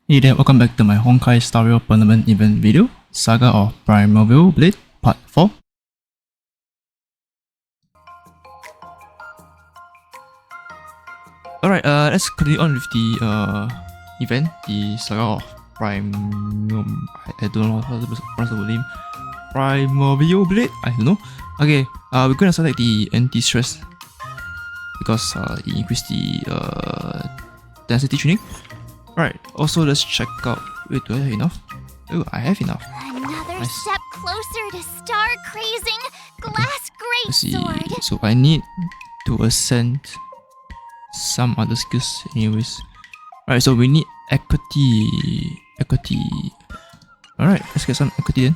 Hey there, welcome back to my Honkai Star Rail Tournament event video, Saga of Primaveral Blade Part 4. Alright, let's continue on with the event, the Saga of I don't know how to pronounce the name. Primaveral Blade? I don't know. Okay, we're gonna select the anti-stress because it increased the density tuning. Right, also let's check out. Wait, do I have enough? Oh, I have enough. Another Nice. step closer to star-crazing glass Let's see. greatsword. So I need to ascend some other skills anyways. Alright, so we need equity. Alright, let's get some equity then.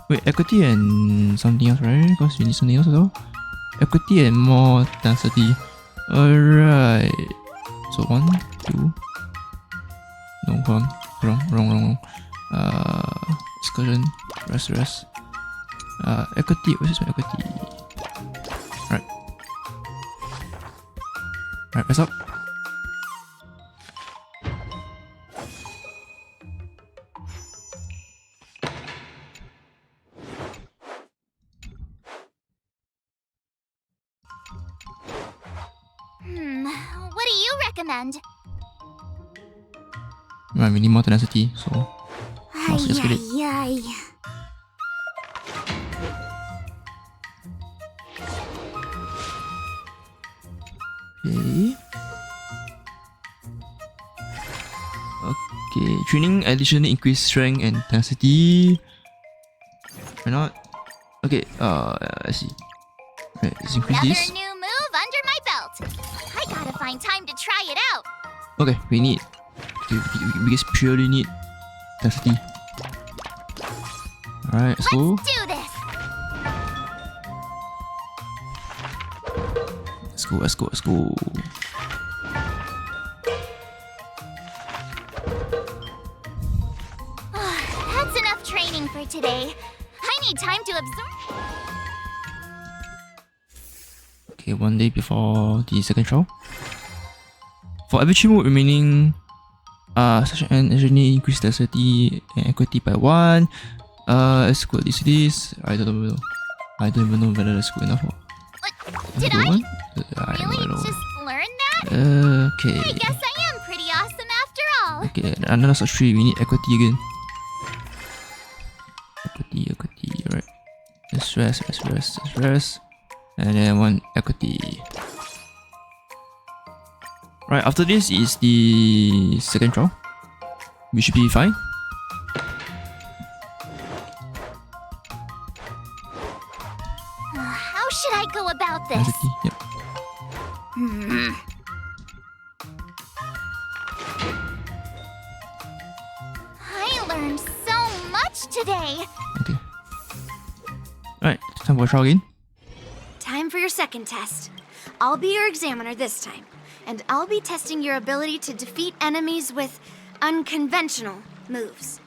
Wait, equity and something else, right? Because we need something else as well. Equity and more density. Alright. So 1, 2. No, hold on. Wrong. Excursion. Rest. Equity. Where's my equity? Alright, press up. What do you recommend? Right, we need more tenacity, so let's just get it. Ay. Okay, training additionally increase strength and tenacity. Why not? Okay, let's see. Right, let's increase Another this. new move under my belt. I gotta find time to try it out. Okay, we just purely need tenacity. Alright, let's go. Let's do this. Let's go. That's enough training for today. I need time to absorb. Okay, 1 day before the second trial. For every 3 mode remaining, such an actually increase density and equity by 1. Let's go this. I don't even know whether that's good enough. Did Good I one? really I know. just learn that? Okay. I guess I am pretty awesome after all. Okay, another such 3, we need equity again. Equity, right. Let's rest. And then 1 equity. Right, after this is the second trial. We should be fine. How should I go about this? Density, yep. I learned so much today. Okay. Alright, time for a trial again. Time for your second test. I'll be your examiner this time, and I'll be testing your ability to defeat enemies with unconventional moves.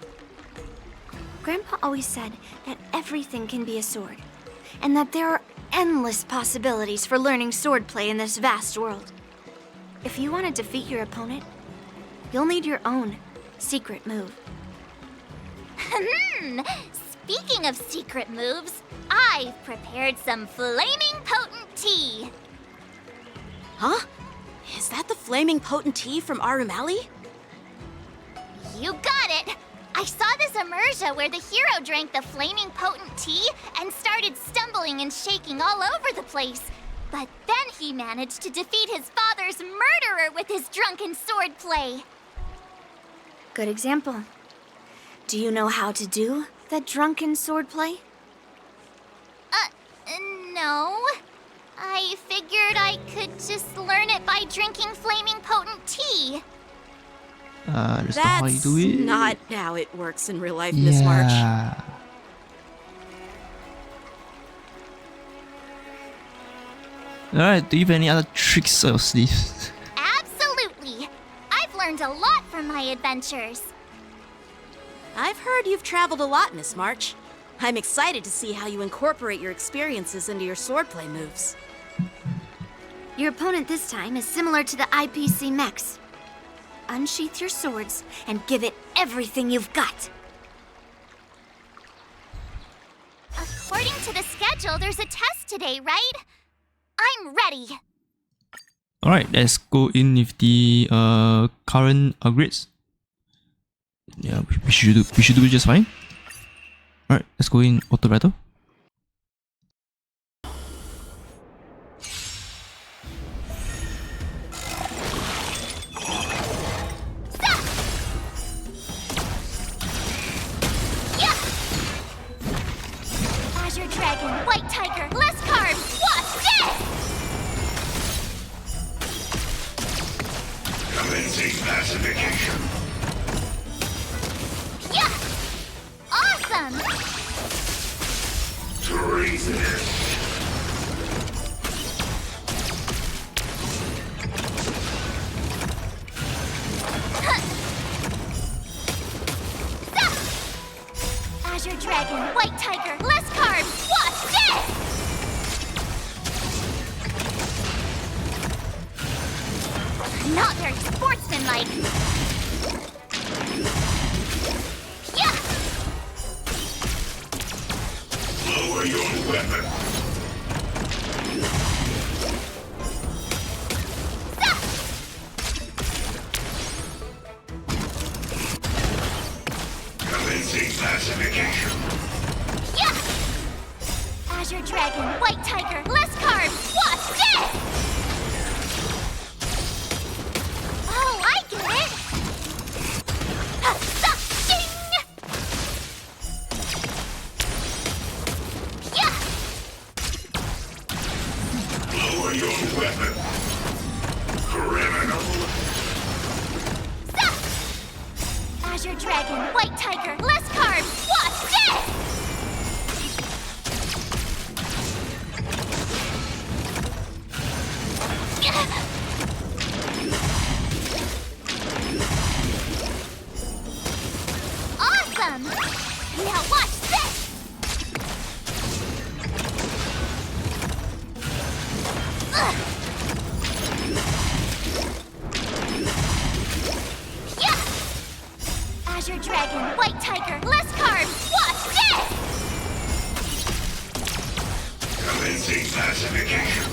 Grandpa always said that everything can be a sword, and that there are endless possibilities for learning swordplay in this vast world. If you want to defeat your opponent, you'll need your own secret move. Speaking of secret moves, I've prepared some flaming potent tea. Huh? Is that the flaming potent tea from Arumali? You got it! I saw this immersion where the hero drank the flaming potent tea and started stumbling and shaking all over the place. But then he managed to defeat his father's murderer with his drunken swordplay. Good example. Do you know how to do the drunken swordplay? No. I figured I could just learn it by drinking flaming potent tea. That's not how you That's do it. not how it works in real life, Miss March. Yeah. Alright, do you have any other tricks up your sleeves? Absolutely. I've learned a lot from my adventures. I've heard you've traveled a lot, Miss March. I'm excited to see how you incorporate your experiences into your swordplay moves. Your opponent this time is similar to the IPC mechs. Unsheath your swords and give it everything you've got. According to the schedule, there's a test today, right? I'm ready. Alright, let's go in with the current upgrades. Yeah, we should do just fine. Alright, let's go in auto battle. Azure Dragon, White Tiger, less carbs, watch this! Commencing pacification. Yeah! Awesome! Treasonous. Azure Dragon, White Tiger, less carbs, watch this! Not very sportsmanlike. Yeah! Lower your weapon. Commencing pacification. Yeah! Azure Dragon, White Tiger, less carbs, watch this! Oh, I get it! Ding! Yeah! Lower your weapon. Criminal. Azure Dragon, White Tiger, less carbs, watch this! Awesome! Now watch this! Ugh. Yeah! Azure Dragon, White Tiger, less carbs, watch this! Commencing pacification.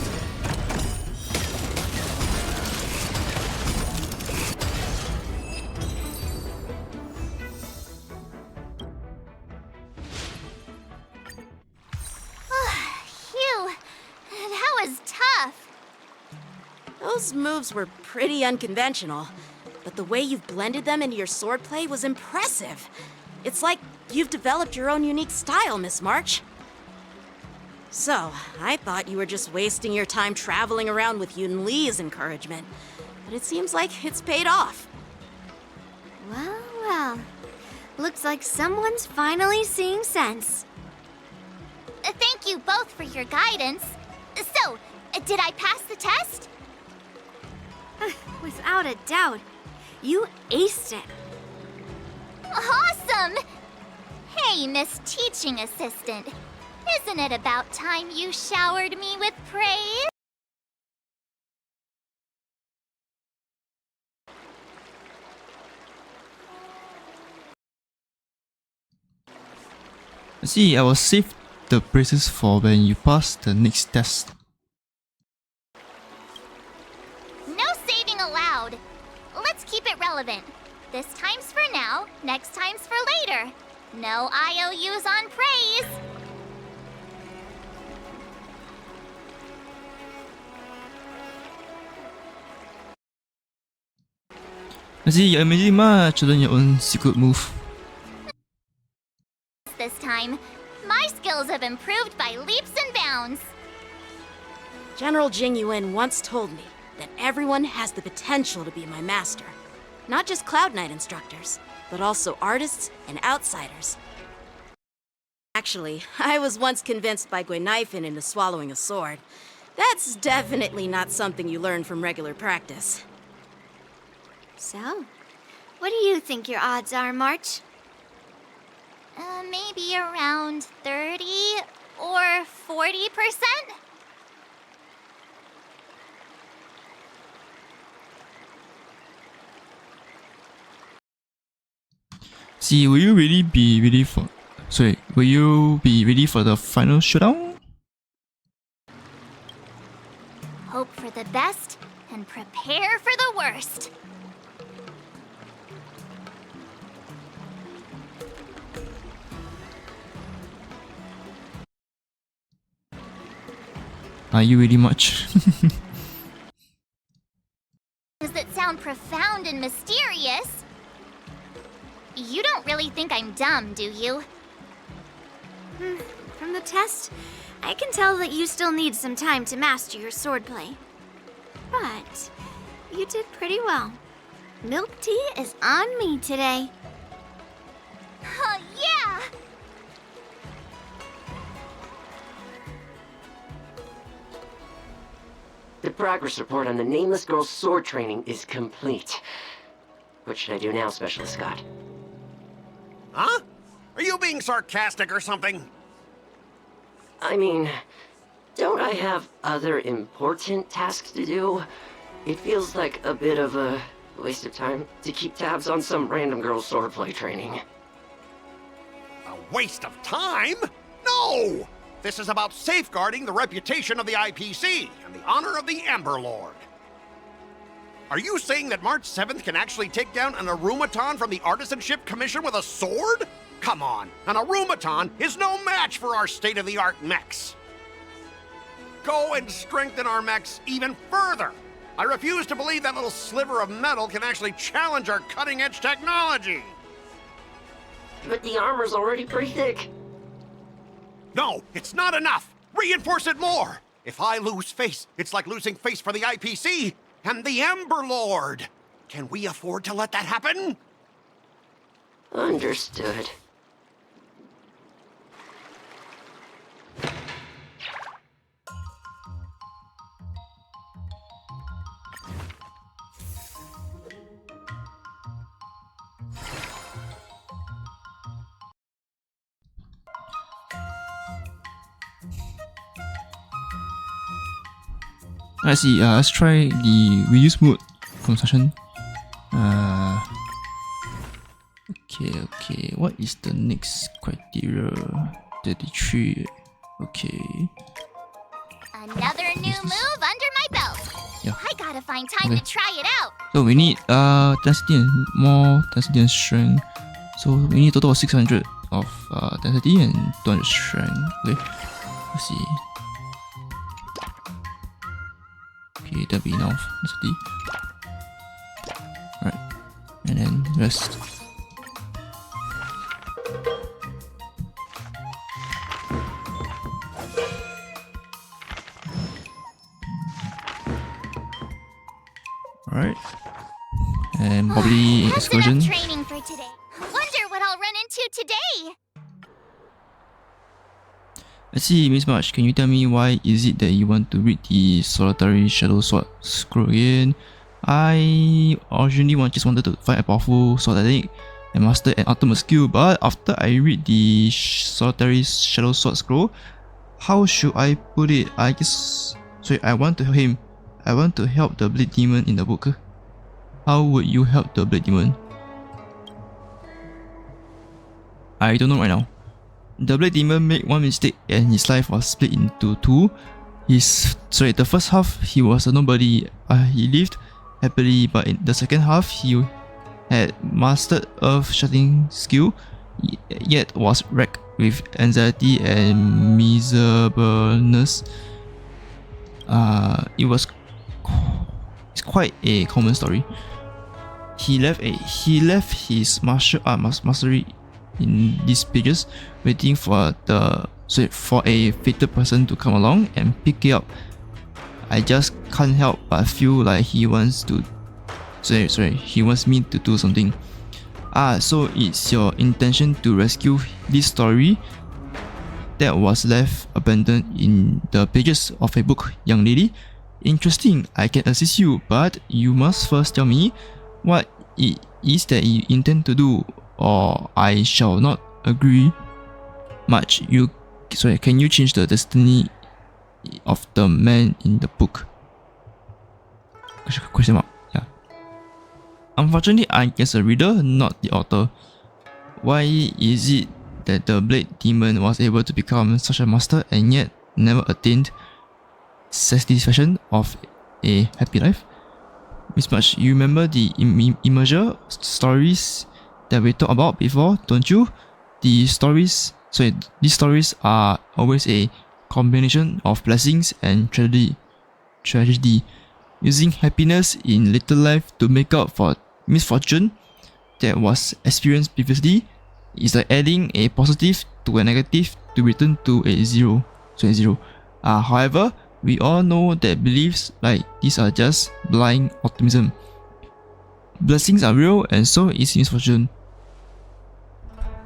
Phew, that was tough. Those moves were pretty unconventional, but the way you've blended them into your swordplay was impressive. It's like you've developed your own unique style, Miss March. So, I thought you were just wasting your time traveling around with Yun Li's encouragement, but it seems like it's paid off. Well, well. Looks like someone's finally seeing sense. Thank you both for your guidance. So, did I pass the test? Without a doubt. You aced it. Awesome! Hey, Miss Teaching Assistant. Isn't it about time you showered me with praise? See, I will save the praises for when you pass the next test. No saving allowed. Let's keep it relevant. This time's for now, next time's for later. No IOUs on praise. See, you're amazing much than your own secret move. This time, my skills have improved by leaps and bounds. General Jing Yuan once told me that everyone has the potential to be my master. Not just Cloud Knight instructors, but also artists and outsiders. Actually, I was once convinced by Guinifin into swallowing a sword. That's definitely not something you learn from regular practice. So, what do you think your odds are, March? Maybe around 30 or 40%? See, will you really be ready for... Sorry, will you be ready for the final showdown? Hope for the best and prepare for the worst. Are you really much? Things that sound profound and mysterious. You don't really think I'm dumb, do you? From the test, I can tell that you still need some time to master your swordplay. But you did pretty well. Milk tea is on me today. Oh, yeah! The progress report on the Nameless Girl's sword training is complete. What should I do now, Specialist Scott? Huh? Are you being sarcastic or something? I mean, don't I have other important tasks to do? It feels like a bit of a waste of time to keep tabs on some random girl's swordplay training. A waste of time? No! This is about safeguarding the reputation of the IPC and the honor of the Ember Lord. Are you saying that March 7th can actually take down an Arumaton from the Artisanship Commission with a sword? Come on, an Arumaton is no match for our state-of-the-art mechs. Go and strengthen our mechs even further. I refuse to believe that little sliver of metal can actually challenge our cutting-edge technology. But the armor's already pretty thick. No, it's not enough. Reinforce it more. If I lose face, it's like losing face for the IPC and the Ember Lord. Can we afford to let that happen? Understood. Let's see, let's try the reuse mode construction. Okay, what is the next criteria? 33. Okay. Another new move under my belt. Yeah. I gotta find time Okay. to try it out. So we need density and more density and strength. So we need a total of 600 of density and 200 strength. Okay. Let's see. Okay, that'll be enough density. Alright. And then rest. Alright. And probably That's excursion. enough training for today. Wonder what I'll run into today. Let's see, Miss March, can you tell me why is it that you want to read the Solitary Shadow Sword scroll again? I originally just wanted to find a powerful sword technique and master an ultimate skill, but after I read the Solitary Shadow Sword scroll, how should I put it? I want to help him. I want to help the Blade Demon in the book. How would you help the Blade Demon? I don't know right now. The Blade Demon made one mistake and his life was split into two. The first half he was a nobody. He lived happily, but in the second half he had mastered Earth Shutting skill, yet was wrecked with anxiety and miserableness. It's quite a common story. He left his martial art mastery in these pages, waiting for a fated person to come along and pick it up. I just can't help but feel like he wants me to do something. So it's your intention to rescue this story that was left abandoned in the pages of a book, young lady? Interesting, I can assist you, but you must first tell me what it is that you intend to do, or I shall not agree much. Can you change the destiny of the man in the book? Question mark. Yeah. Unfortunately, I guess a reader, not the author. Why is it that the Blade Demon was able to become such a master and yet never attained satisfaction of a happy life? Miss March, you remember the immersion stories that we talked about before, don't you? These stories are always a combination of blessings and tragedy, using happiness in little life to make up for misfortune that was experienced previously. Is like adding a positive to a negative to return to a zero. However, we all know that beliefs like these are just blind optimism. Blessings are real and so is misfortune.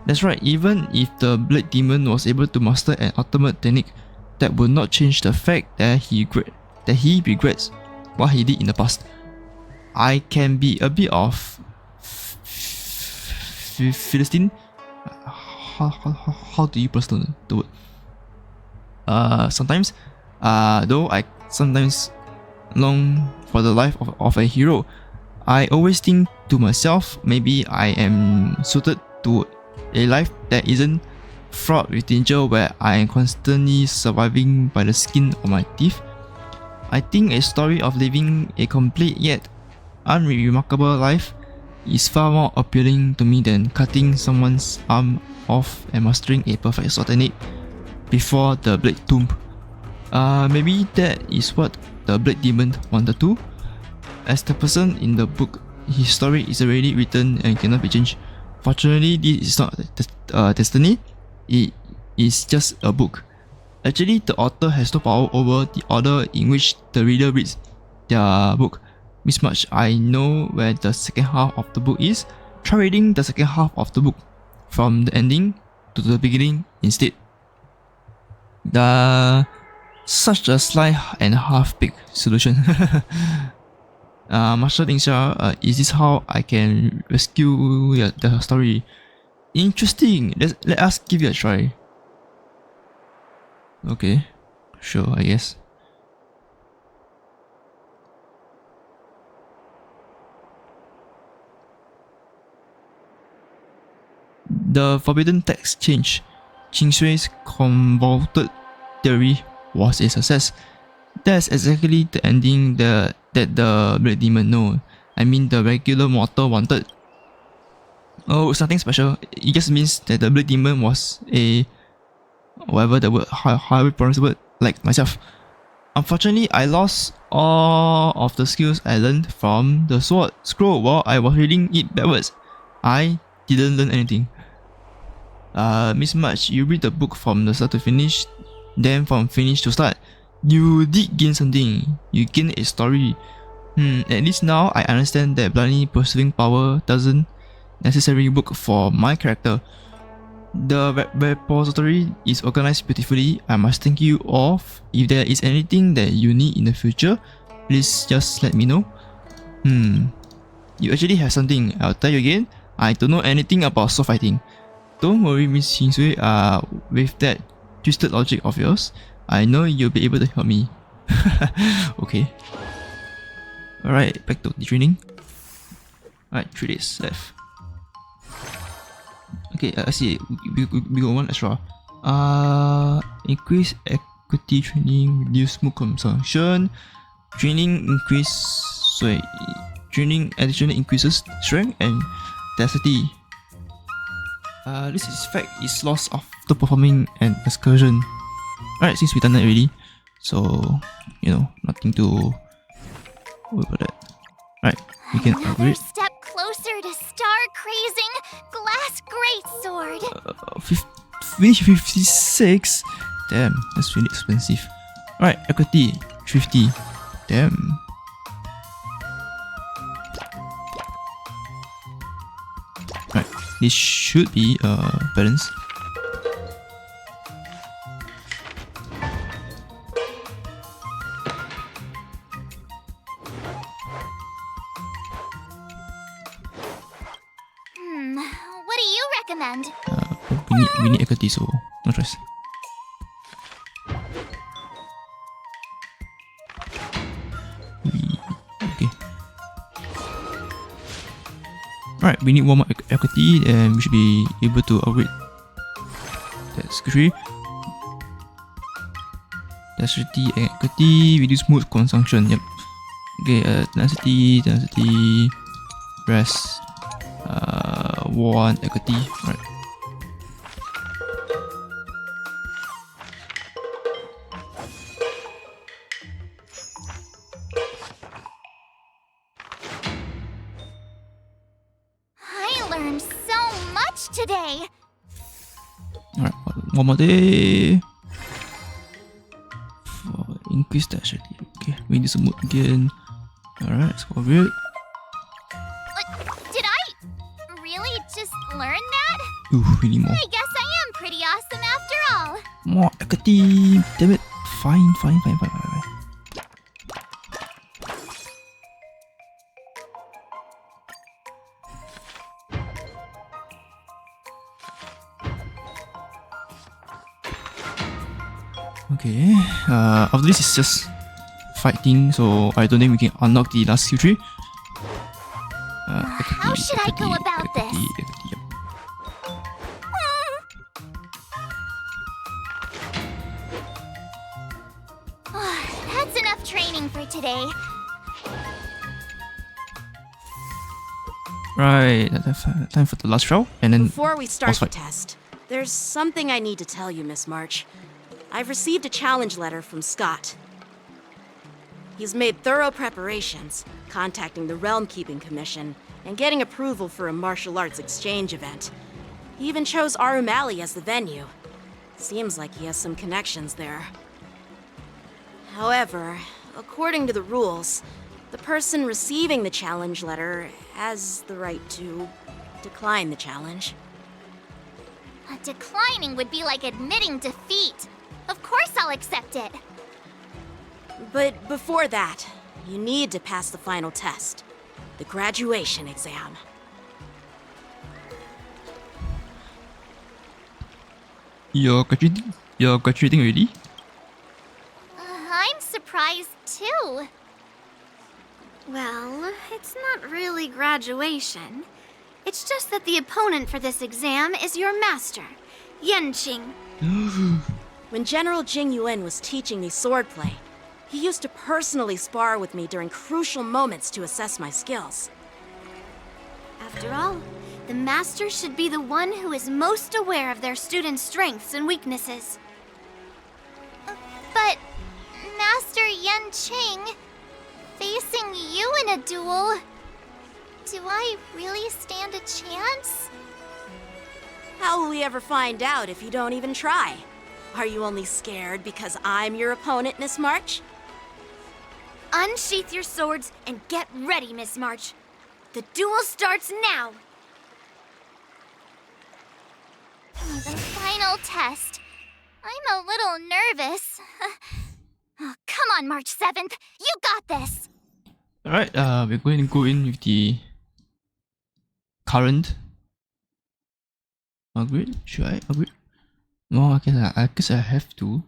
That's right, even if the Blade Demon was able to master an ultimate technique, that would not change the fact that he regrets what he did in the past. I can be a bit of Philistine. How do you pronounce the word? Sometimes, though I sometimes long for the life of a hero, I always think to myself, maybe I am suited to a life that isn't fraught with danger, where I am constantly surviving by the skin of my teeth. I think a story of living a complete yet unremarkable life is far more appealing to me than cutting someone's arm off and mastering a perfect sword technique before the Blade Tomb. Maybe that is what the Blade Demon wanted to. As the person in the book, his story is already written and cannot be changed. Fortunately, this is not destiny, it is just a book. Actually, the author has no power over the order in which the reader reads their book. Miss March, I know where the second half of the book is. Try reading the second half of the book from the ending to the beginning instead. Such a slight and half-baked solution. Master Dingsha, is this how I can rescue the story? Interesting. Let us give it a try. Okay, sure, I guess. The forbidden text change. Qingsui's convoluted theory was a success. That's exactly the ending that the Blade Demon the regular mortal wanted. Oh, it's nothing special. It just means that the Blade Demon was a whatever the word, how we pronounce the word, like myself. Unfortunately, I lost all of the skills I learned from the sword scroll while I was reading it backwards. I didn't learn anything. Miss March, you read the book from the start to finish, then from finish to start. You did gain something. You gained a story. At least now I understand that blindly pursuing power doesn't necessarily work for my character. The repository is organized beautifully. I must thank you all. If there is anything that you need in the future, please just let me know. You actually have something. I'll tell you again. I don't know anything about sword fighting. Don't worry, Miss Shinsui. With that twisted logic of yours, I know you'll be able to help me. Okay. Alright, back to the training. Alright, 3 days left. Okay, I see. We got one extra. Increase equity training, reduce move consumption. Training additionally increases strength and dexterity. This effect is lost after performing an excursion. Alright, since we've done that already, so nothing to worry about that. Alright, we can Another upgrade. step closer to star-crazing glass greatsword. 56. Damn, that's really expensive. Alright, equity 50. Damn. Alright, this should be balanced. What do you recommend? We need equity, so no choice. Okay. Alright, we need one more equity and we should be able to upgrade that secretary. Density and equity, reduce mood consumption, yep. Okay, density, rest, 1 equity, right. I learned so much today. Alright, one more day. For increase that actually. Okay, we need some mood again. Alright, let's go over it. Did I really just learn that? Ooh, we need more. I guess I am pretty awesome after all. More equity. Damn it. Fine. Okay, after this is just fighting, so I don't think we can unlock the last skill tree. How should I go about this? Yep. That's enough training for today. Right, time for the last round, and then Before we start boss the fight. test, there's something I need to tell you, Miss March. I've received a challenge letter from Scott. He's made thorough preparations, contacting the Realm Keeping Commission, and getting approval for a martial arts exchange event. He even chose Arumali as the venue. Seems like he has some connections there. However, according to the rules, the person receiving the challenge letter has the right to decline the challenge. Declining would be like admitting defeat. Of course I'll accept it. But before that, you need to pass the final test, the graduation exam. You're graduating already? I'm surprised too. Well, it's not really graduation. It's just that the opponent for this exam is your master, Yenqing. When General Jing Yuan was teaching me swordplay, he used to personally spar with me during crucial moments to assess my skills. After all, the master should be the one who is most aware of their students' strengths and weaknesses. But, Master Yenqing, facing you in a duel, do I really stand a chance? How will we ever find out if you don't even try? Are you only scared because I'm your opponent, Miss March? Unsheath your swords and get ready, Miss March. The duel starts now! The final test. I'm a little nervous. Oh, come on, March 7th. You got this! Alright, we're going to go in with the current upgrade. Should I upgrade? No, I guess I have to.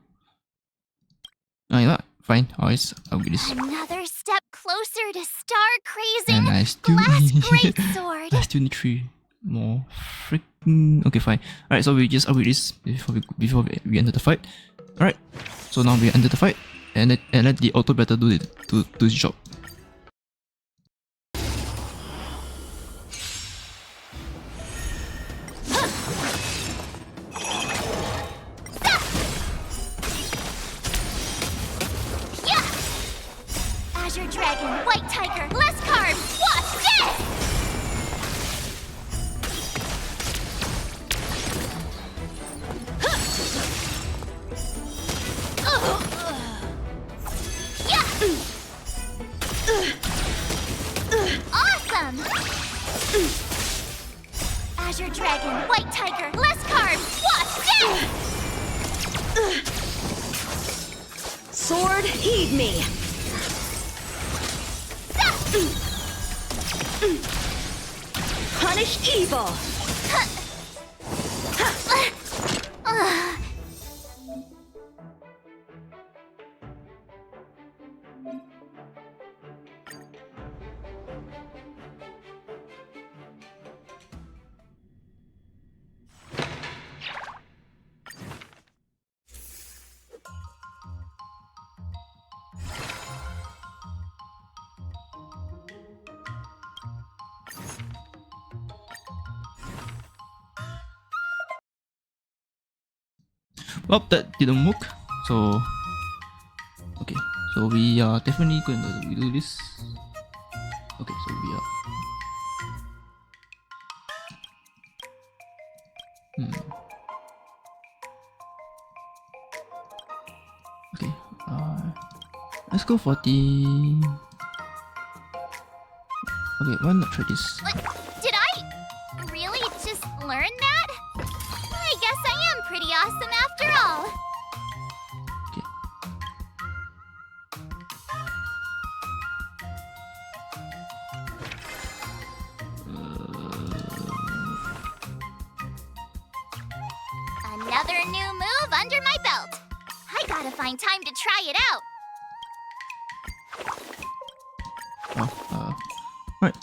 No, you know what? Fine, I'll just upgrade this. Another step closer to star-crazing And I still glass need greatsword. I still need 3 more. Freaking okay, fine. Alright, so we just upgrade this before we enter the fight. Alright, so now we enter the fight and let the auto battle do its job. Azure Dragon, White Tiger, less carbs, watch this! Awesome! Azure Dragon, White Tiger, less carbs, watch this! Sword, heed me! Punish evil! Well, that didn't work. So, okay. So we are definitely going to do this. Okay, so we are. Okay. Let's go for the. Okay, why not try this? What? Did I really just learn that? I guess I am pretty awesome after all. Okay. Another new move under my belt. I gotta find time to try it out. Right.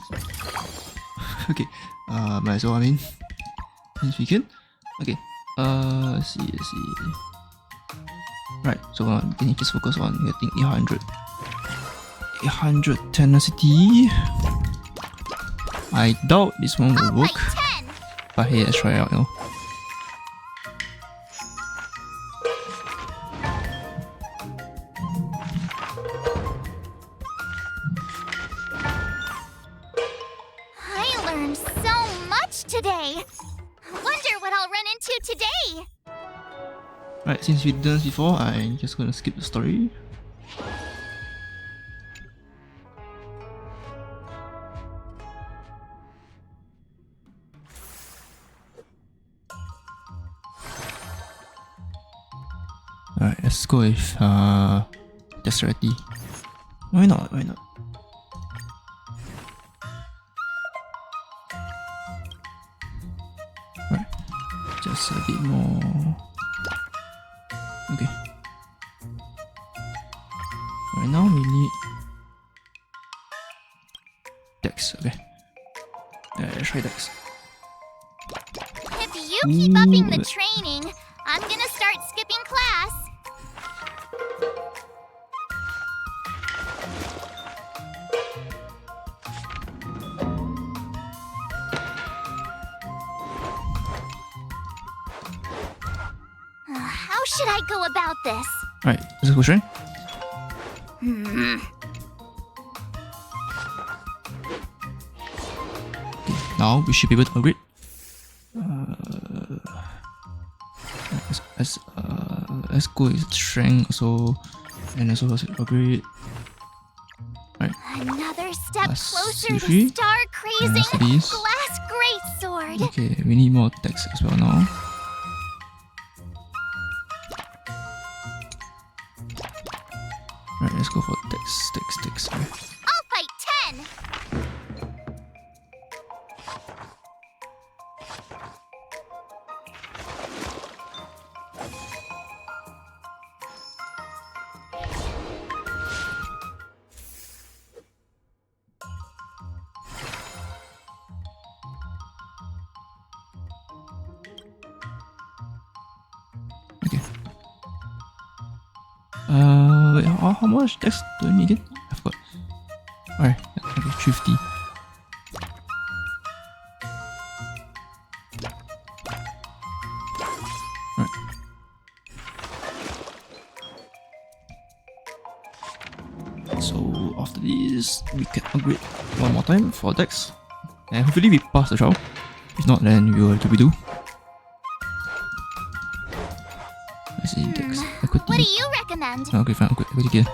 Okay. Might as well, I mean. Since we can. Okay. Let's see. Right, so can you just focus on getting 800. 800 tenacity. I doubt this one will All work. right, 10. But hey, let's try it out, you know. I learned so much today. Wonder what I'll run into today. Right, since we've done this before, I'm just gonna skip the story. Alright, let's go with dexterity. Why not? Why not? Right, just a bit more. Okay. Right now we need dex. Okay. Let's try dex. If you keep upping the Ooh. training, I'm gonna start skipping class. How should I go about this? Alright, let's go try. Okay, now we should be able to upgrade. Let's go with strength also, and also let's upgrade. Right, Another step Plus closer to three. star crazing Let's do this. glass greatsword. okay, we need more attacks as well now. Right, let's go for dex. Okay. I'll fight 10. Okay. Wait, how much dex do I need again? I forgot. Alright, okay, 50. Alright. So after this, we can upgrade one more time for dex. And hopefully we pass the trial. If not, then we will have to redo. Let's see, dex. What do you recommend? Okay, fine, equity again.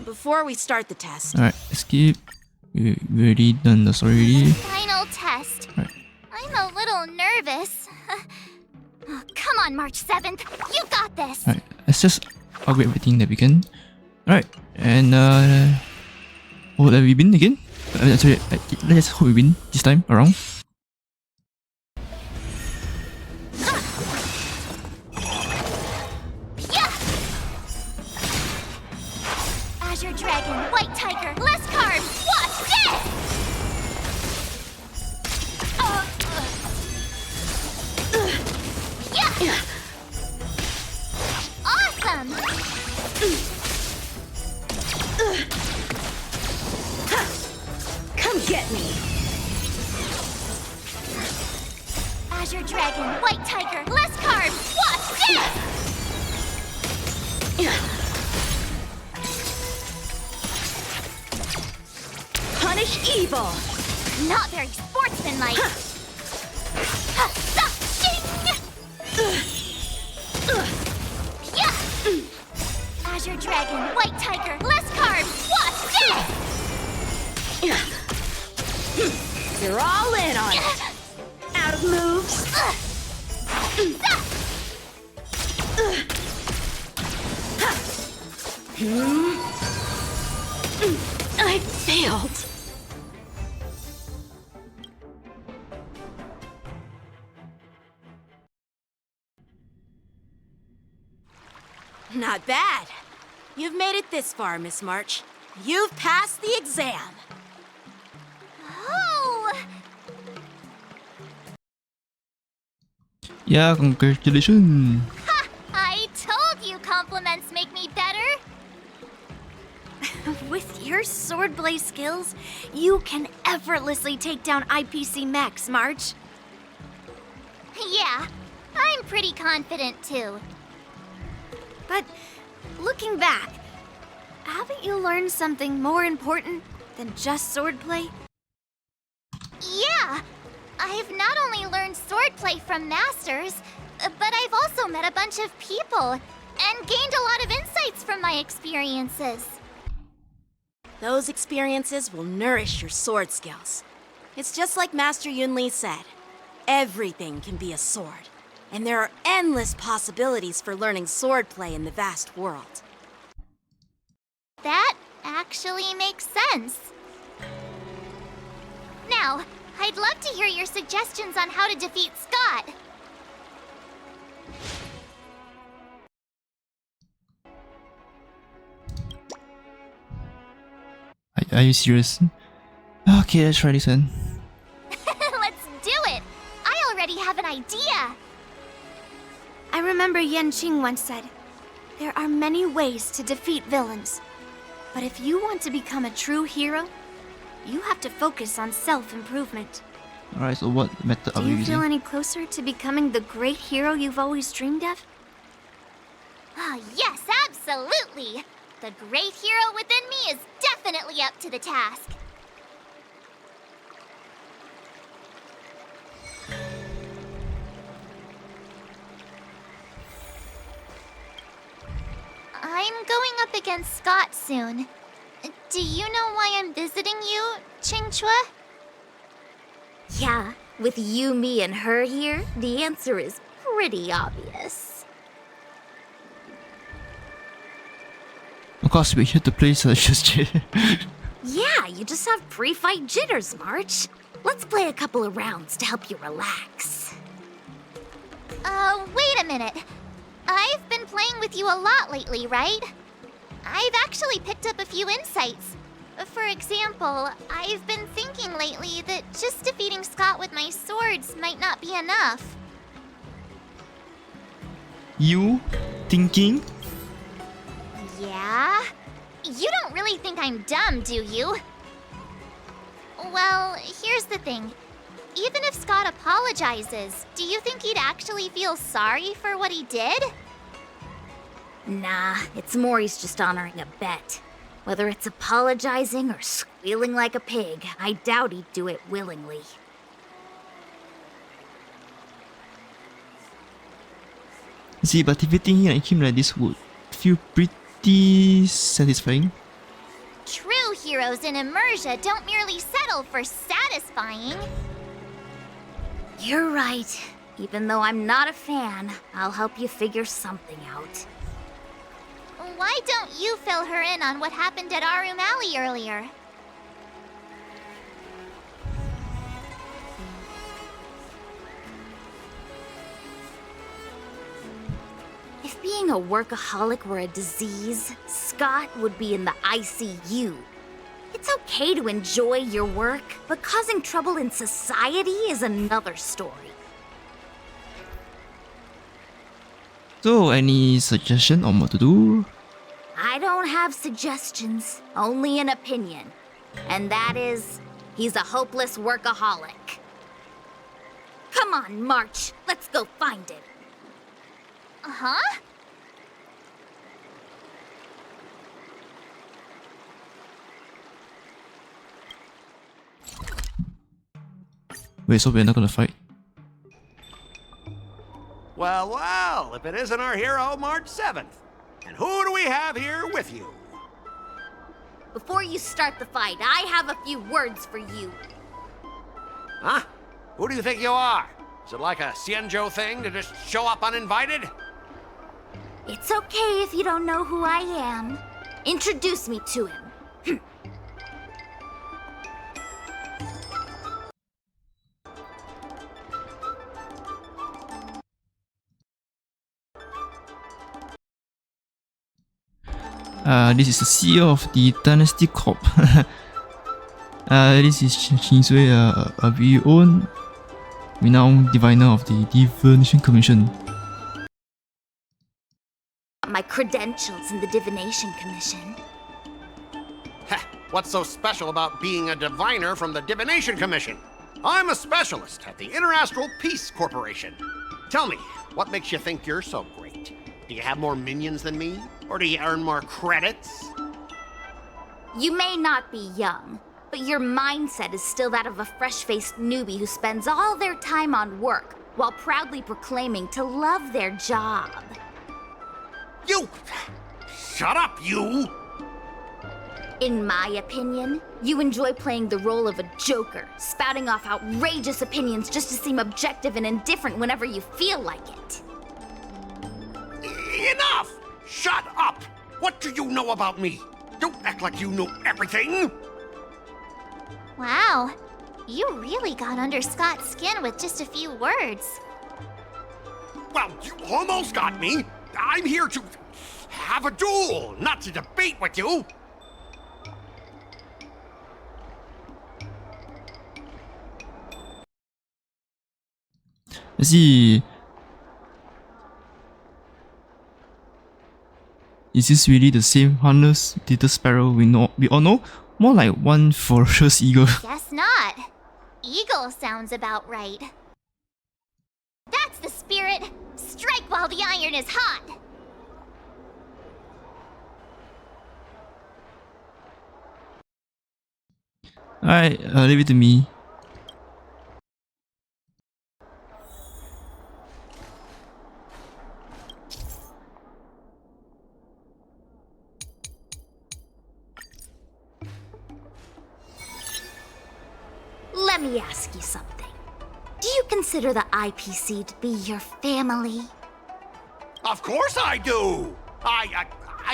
Before we start the test, Alright, escape. We already done the story already. Final test. Right. I'm a little nervous. Oh, come on, March 7th. You got this. Alright, let's just upgrade everything that we can. Alright, and what have we been again? Sorry, let's hope we win this time around. Yeah. Azure Dragon, White Tiger, less carbs. Watch this. Yeah. Awesome. Punish evil! Not very sportsmanlike. Yeah. Azure Dragon, White Tiger, less carbs. What's this? You're all in on it! Out of moves! I failed! Not bad. You've made it this far, Miss March. You've passed the exam. Oh! Yeah, congratulations. Ha! I told you compliments make me better. With your swordplay skills, you can effortlessly take down IPC mechs, March. Yeah, I'm pretty confident too. But looking back, haven't you learned something more important than just swordplay? Yeah, I've not only learned swordplay from masters, but I've also met a bunch of people and gained a lot of insights from my experiences. Those experiences will nourish your sword skills. It's just like Master Yunli said. Everything can be a sword. And there are endless possibilities for learning swordplay in the vast world. That actually makes sense. Now, I'd love to hear your suggestions on how to defeat Scott. Are you serious? Okay, let's try this one. Let's do it! I already have an idea! I remember Yan Qing once said, there are many ways to defeat villains. But if you want to become a true hero, you have to focus on self-improvement. Alright, so what method are Do we you using? feel any closer to becoming the great hero you've always dreamed of? Ah, yes, absolutely! The great hero within me is definitely up to the task. I'm going up against Scott soon. Do you know why I'm visiting you, Qingchua? Yeah, with you, me, and her here, the answer is pretty obvious. Of course, we're here to play just Yeah, you just have pre-fight jitters, March. Let's play a couple of rounds to help you relax. Wait a minute. I've been playing with you a lot lately, right? I've actually picked up a few insights. For example, I've been thinking lately that just defeating Scott with my swords might not be enough. You thinking? Yeah? You don't really think I'm dumb, do you? Well, here's the thing. Even if Scott apologizes, do you think he'd actually feel sorry for what he did? Nah, it's more he's just honoring a bet. Whether it's apologizing or squealing like a pig, I doubt he'd do it willingly. See, but defeating him like this would feel pretty satisfying. True heroes in Immersia don't merely settle for satisfying. You're right. Even though I'm not a fan, I'll help you figure something out. Why don't you fill her in on what happened at Arum Alley earlier? If being a workaholic were a disease, Scott would be in the ICU. It's okay to enjoy your work, but causing trouble in society is another story. So, any suggestion on what to do? I don't have suggestions, only an opinion. And that is, he's a hopeless workaholic. Come on, March, let's go find him. Huh? Wait, so we're not gonna fight? Well, well, if it isn't our hero, March 7th. And who do we have here with you? Before you start the fight, I have a few words for you. Huh? Who do you think you are? Is it like a Xianzhou thing to just show up uninvited? It's okay if you don't know who I am. Introduce me to him. This is the CEO of the Dynasty Corp. This is Qin Sui, a very own renowned diviner of the Divination Commission. My credentials in the Divination Commission. Heh, what's so special about being a diviner from the Divination Commission? I'm a specialist at the Interastral Peace Corporation. Tell me, what makes you think you're so great? Do you have more minions than me? Or do you earn more credits? You may not be young, but your mindset is still that of a fresh-faced newbie who spends all their time on work while proudly proclaiming to love their job. You! Shut up, you! In my opinion, you enjoy playing the role of a joker, spouting off outrageous opinions just to seem objective and indifferent whenever you feel like it. Enough! Shut up! What do you know about me? Don't act like you know everything! Wow, you really got under Scott's skin with just a few words. Well, you almost got me! I'm here to have a duel, not to debate with you! Let's see. Is this really the same harmless little sparrow we all know? More like one ferocious eagle. Guess not. Eagle sounds about right. That's the spirit! Strike while the iron is hot! Alright, leave it to me. Let me ask you something. Do you consider the IPC to be your family? Of course I do! I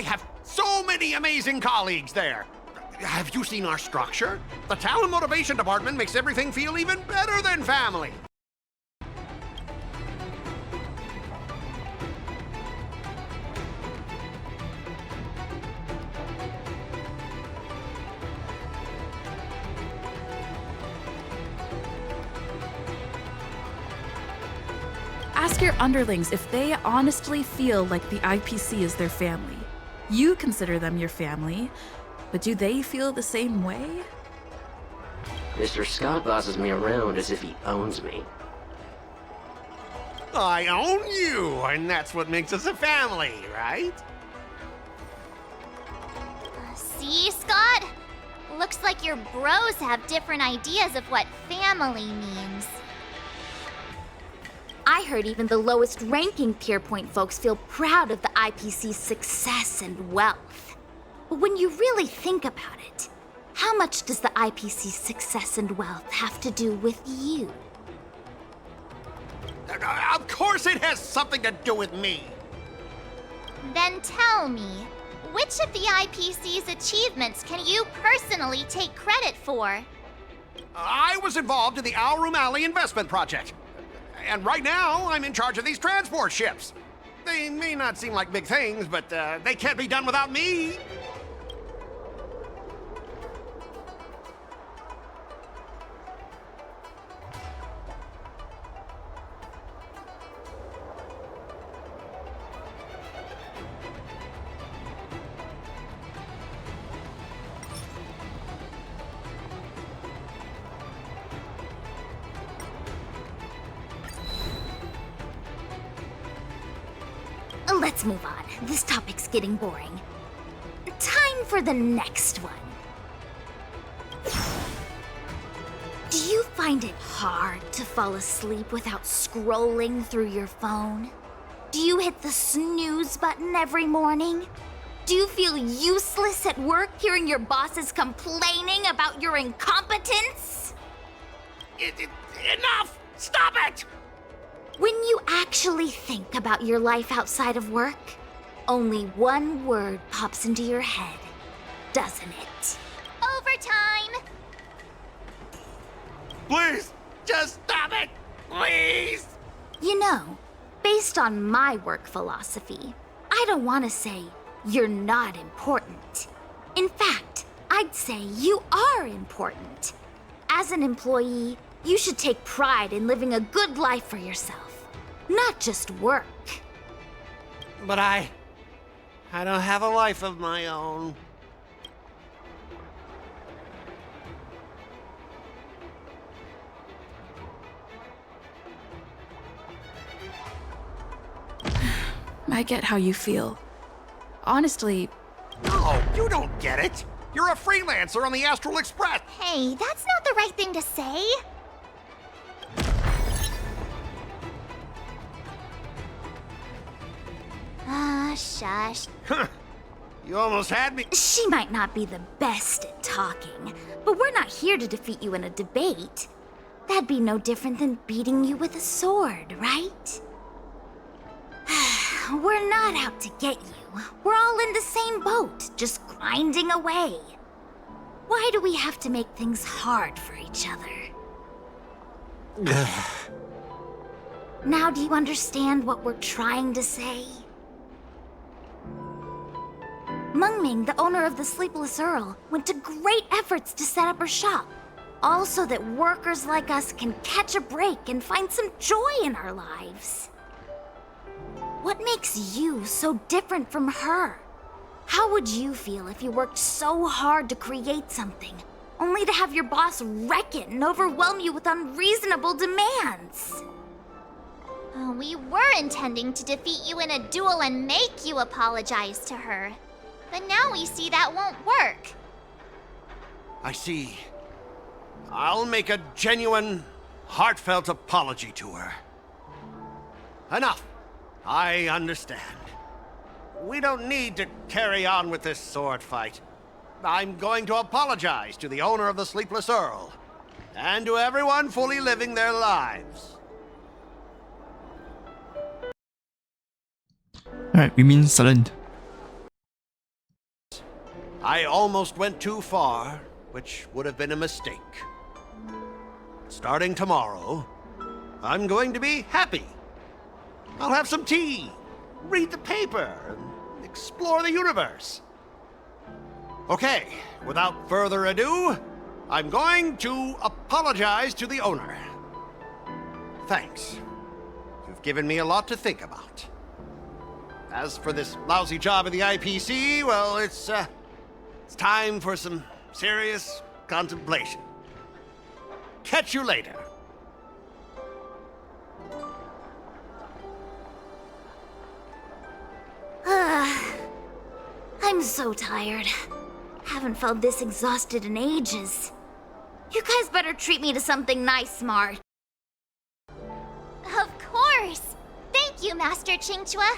have so many amazing colleagues there! Have you seen our structure? The Talent Motivation Department makes everything feel even better than family! Ask your underlings if they honestly feel like the IPC is their family. You consider them your family, but do they feel the same way? Mr. Scott bosses me around as if he owns me. I own you, and that's what makes us a family, right? See, Scott? Looks like your bros have different ideas of what family means. I heard even the lowest ranking Pierpoint folks feel proud of the IPC's success and wealth. But when you really think about it, how much does the IPC's success and wealth have to do with you? Of course it has something to do with me! Then tell me, which of the IPC's achievements can you personally take credit for? I was involved in the Alroom Alley investment project. And right now, I'm in charge of these transport ships. They may not seem like big things, but they can't be done without me. Let's move on. This topic's getting boring. Time for the next one. Do you find find it hard to fall asleep without scrolling through your phone? Do you hit the snooze button every morning? Do you feel useless at work hearing your bosses complaining about your incompetence? Enough! Stop it! When you actually think about your life outside of work, only one word pops into your head, doesn't it? Overtime! Please, just stop it! Please! You know, based on my work philosophy, I don't want to say you're not important. In fact, I'd say you are important. As an employee, you should take pride in living a good life for yourself, not just work. But I don't have a life of my own. I get how you feel. Honestly, No, you don't get it. You're a freelancer on the Astral Express. Hey, that's not the right thing to say. Shush. You almost had me. She might not be the best at talking, but we're not here to defeat you in a debate. That'd be no different than beating you with a sword, right? We're not out to get you. We're all in the same boat, just grinding away. Why do we have to make things hard for each other? Now do you understand what we're trying to say? Mengming, the owner of the Sleepless Earl, went to great efforts to set up her shop. All so that workers like us can catch a break and find some joy in our lives. What makes you so different from her? How would you feel if you worked so hard to create something, only to have your boss wreck it and overwhelm you with unreasonable demands? We were intending to defeat you in a duel and make you apologize to her. But now we see that won't work. I see. I'll make a genuine, heartfelt apology to her. Enough. I understand. We don't need to carry on with this sword fight. I'm going to apologize to the owner of the Sleepless Earl, and to everyone fully living their lives. Alright, we mean silent. I almost went too far, which would have been a mistake. Starting tomorrow, I'm going to be happy. I'll have some tea, read the paper, and explore the universe. Okay, without further ado, I'm going to apologize to the owner. Thanks. You've given me a lot to think about. As for this lousy job at the IPC, well, it's time for some serious contemplation. Catch you later. I'm so tired. Haven't felt this exhausted in ages. You guys better treat me to something nice, Smart. Of course. Thank you, Master Qingchua.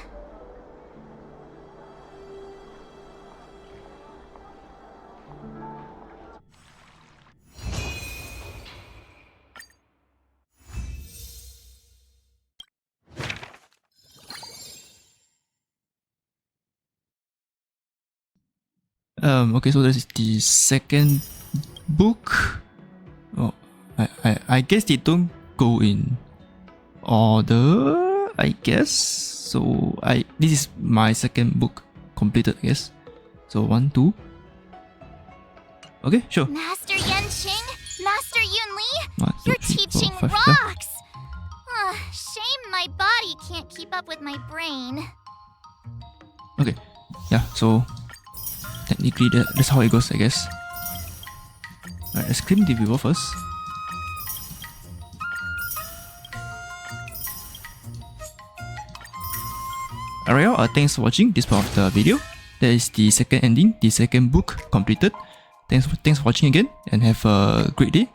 Okay, so this is the second book. Oh, I guess they don't go in order, I guess. So this is my second book completed, I guess. So 1, 2. Okay, sure. Master Yanqing, Master Yunli, 1, 2, your 3, 4, teaching 5, yeah. rocks. Shame my body can't keep up with my brain. Okay, yeah, so technically that's how it goes, I guess. Alright, let's claim the viewer first. Alright, thanks for watching this part of the video. That is the second ending, the second book completed. Thanks for watching again, and have a great day.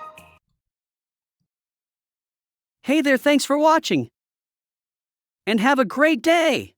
Hey there, thanks for watching. And have a great day!